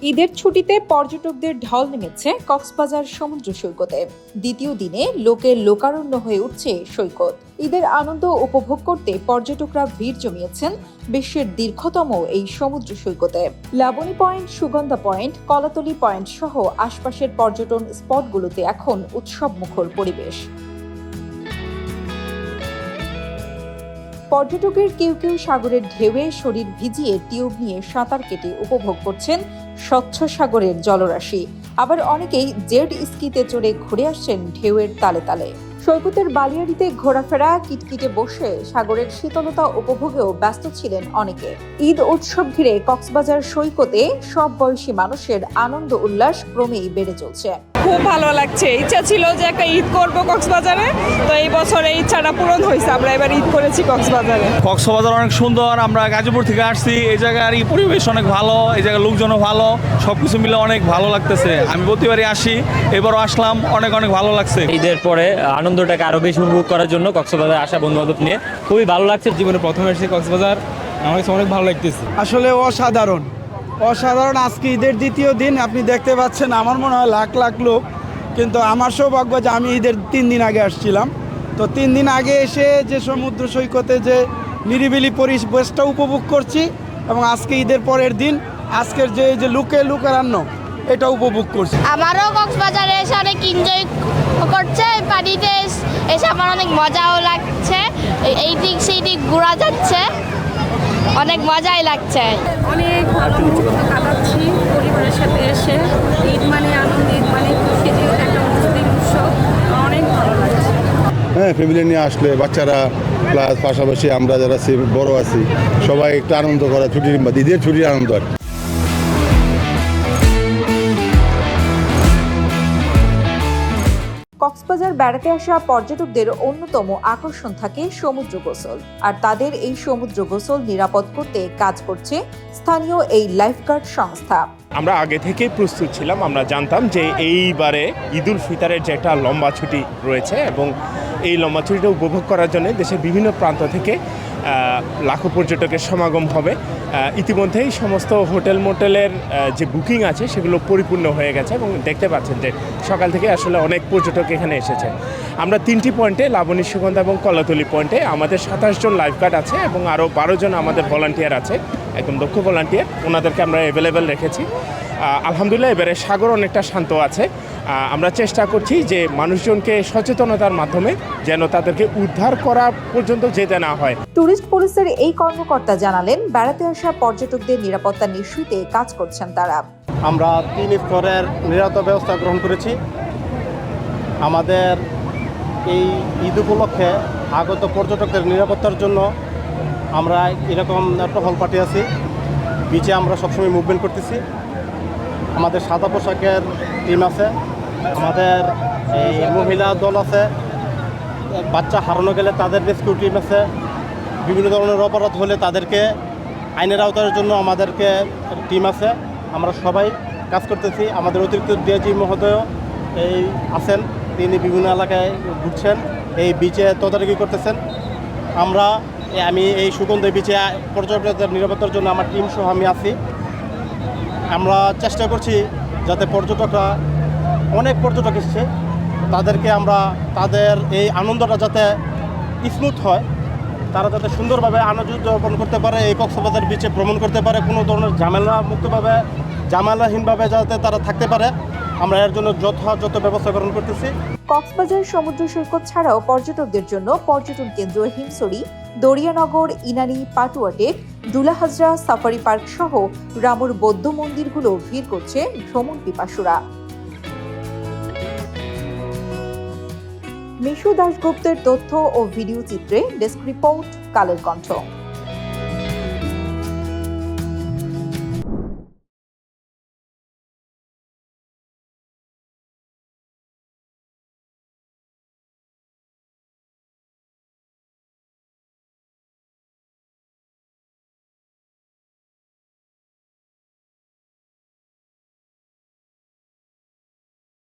ঈদের ছুটিতে পর্যটকদের ঢল নেমেছে কক্সবাজার সমুদ্র সৈকতে। দ্বিতীয় দিনে লোকের লোকারণ্য হয়ে উঠছে সৈকত। ঈদের আনন্দ উপভোগ করতে পর্যটকরা ভিড় জমিয়েছেন বিশ্বের দীর্ঘতম এই সমুদ্র সৈকতে। Laboni point, Sugandha point, Kolatoli point সহ আশপাশের পর্যটন স্পটগুলোতে এখন উৎসবমুখর পরিবেশ। পর্যটকের কেউ কেউ সাগরের ঢেউয়ে শরীর ভিজিয়ে টিউব নিয়ে সাঁতার কেটে উপভোগ করছেন স্বচ্ছ সাগরের জলরাশি। আবার অনেকেই জেট স্কিতে চড়ে ঘুরে আসছেন ঢেউয়ের তালে তালে। সৈকতের বালিয়াড়িতে ঘোরাফেরা, কিটকিটে বসে সাগরের শীতলতা উপভোগেও ব্যস্ত ছিলেন অনেকে। ঈদ উৎসব ঘিরে কক্সবাজার সৈকতে সব বয়সী মানুষের আনন্দ উল্লাস ক্রমেই বেড়ে চলছে। খুব ভালো লাগছে। ইচ্ছা ছিল যে একটা ঈদ করব কক্সবাজারে, তো এই বছর এই ইচ্ছাটা পূরণ হয়েছে। আমরা এবার ঈদ করেছি কক্সবাজারে। কক্সবাজার অনেক সুন্দর। আমরা গাজীপুর থেকে আসছি। এই জায়গার পরিবেশ অনেক ভালো, এই জায়গার লোকজনও ভালো, সবকিছু মিলে অনেক ভালো লাগতেছে। আমি প্রতিবারই আসি, এবারও আসলাম, অনেক ভালো লাগছে। ঈদের পরে আনন্দটাকে আরো বেশি উপভোগ করার জন্য কক্সবাজারে আসা বন্ধু বান্ধব নিয়ে খুবই ভালো লাগছে। জীবনে প্রথম এসেছি কক্সবাজার, আমার কাছে অনেক ভালো লাগতেছে। আসলে অসাধারণ। আজকে ঈদের দ্বিতীয় দিন, আপনি দেখতে পাচ্ছেন আমার মনে হয় লাখ লাখ লোক। কিন্তু আমার সৌভাগ্য যে আমি ঈদের 3 দিন আগে আসছিলাম। তো 3 দিন আগে এসে যে সমুদ্র সৈকতে যে নিরিবিলি পরিবেশটা উপভোগ করছি, এবং আজকে ঈদের পরের দিন আজকের যে লুকারান্য এটা উপভোগ করছি। আমারও কক্সবাজারে এসে অনেক এনজয় করছে। পানিতে এসে আমার অনেক মজাও লাগছে। এই দিক সেই দিক ঘোরা যাচ্ছে, অনেক মজাই লাগছে। অনেক ভালো মুহূর্ত কাটাচ্ছি পরিবারের সাথে এসে। ঈদ মানে আনন্দ, ঈদ মানে খুশি, একটা মুসলিম উৎসব। অনেক ভালো লাগছে। হ্যাঁ, ফ্যামিলি নিয়ে আসলে বাচ্চারা প্লাস পাশাপাশি আমরা যারা বড় আছি সবাই একটু আনন্দ করা, ছুটির ঈদের ছুটির আনন্দ আর কি। কক্সবাজার বেড়াতে আসা পর্যটকদের অন্যতম আকর্ষণ থাকে সমুদ্র গোসল। আর তাদের এই সমুদ্র গোসল নিরাপদ করতে কাজ করছে স্থানীয় এই লাইফগার্ড সংস্থা। আমরা আগে থেকেই প্রস্তুত ছিলাম। আমরা জানতাম যে এইবারে ঈদুল ফিতরের যে একটা লম্বা ছুটি রয়েছে, এবং এই লম্বা ছুটিটা উপভোগ করার জন্য দেশের বিভিন্ন প্রান্ত থেকে লাখো পর্যটকের সমাগম হবে। ইতিমধ্যেই সমস্ত হোটেল মোটেলের যে বুকিং আছে সেগুলো পরিপূর্ণ হয়ে গেছে, এবং দেখতে পাচ্ছেন যে সকাল থেকে আসলে অনেক পর্যটক এখানে এসেছে। আমরা 3টি পয়েন্টে, লাবণী, সুগন্ধা এবং কলাতলী পয়েন্টে আমাদের 27 জন লাইফগার্ড আছে, এবং আরও 12 জন আমাদের ভলান্টিয়ার আছে, একদম দক্ষ ভলান্টিয়ার। ওনাদেরকে আমরা অ্যাভেলেবেল রেখেছি। আলহামদুলিল্লাহ এবারে সাগর অনেকটা শান্ত আছে। আমরা চেষ্টা করছি যে মানুষজনকে সচেতনতার মাধ্যমে যেন তাদেরকে উদ্ধার করা পর্যন্ত যেতে না হয়। ট্যুরিস্ট পুলিশের এই কর্মকর্তা জানালেন, বেড়াতে আসা পর্যটকদের নিরাপত্তা নিশ্চিতে কাজ করছেন তারা। আমরা 3 স্তরের নিরাপত্তা ব্যবস্থা গ্রহণ করেছি। আমাদের এই ঈদ উপলক্ষে আগত পর্যটকদের নিরাপত্তার জন্য আমরা এরকম টহল পাঠিয়েছি। বিচে আমরা সবসময় মুভমেন্ট করতেছি। আমাদের সাদা পোশাকের টিম আছে, আমাদের এই মহিলা দল আছে, বাচ্চা হারানো গেলে তাদের রেস্কিউ টিম আছে, বিভিন্ন ধরনের অপরাধ হলে তাদেরকে আইনের আওতার জন্য আমাদেরকে টিম আছে। আমরা সবাই কাজ করতেছি। আমাদের অতিরিক্ত ডিআইজি মহোদয় এই আছেন, তিনি বিভিন্ন এলাকায় ঘুরছেন, এই বিচে তদারকি করতেছেন। আমি এই সুগন্ধা বিচে পর্যটকদের নিরাপত্তার জন্য আমার টিম সহ আমি আছি। আমরা চেষ্টা করছি যাতে অনেক পর্যটক এসছে, তাদেরকে আমরা তাদের এই আনন্দটা যাতে স্মুথ হয়, তারা যাতে সুন্দরভাবে আনন্দ উদযাপন করতে পারে, এই কক্সবাজার বিচে ভ্রমণ করতে পারে, কোনো ধরনের ঝামেলাহীনভাবে যাতে তারা থাকতে পারে, আমরা এর জন্য যথাযথ ব্যবস্থা গ্রহণ করতেছি। কক্সবাজার সমুদ্র সৈকত ছাড়াও পর্যটকদের জন্য পর্যটন কেন্দ্র হিমছড়ি, দরিয়ানগর, ইনানি, পাটুয়াটেক, ডুলাহাজরা, সাফারি পার্ক সহ রামুর বৌদ্ধ মন্দিরগুলো ভিড় করছে ভ্রমণ পিপাসুরা। মিশু দাশগুপ্তের তথ্য ও ভিডিও চিত্রে ডেস্ক রিপোর্ট, কালের কণ্ঠ।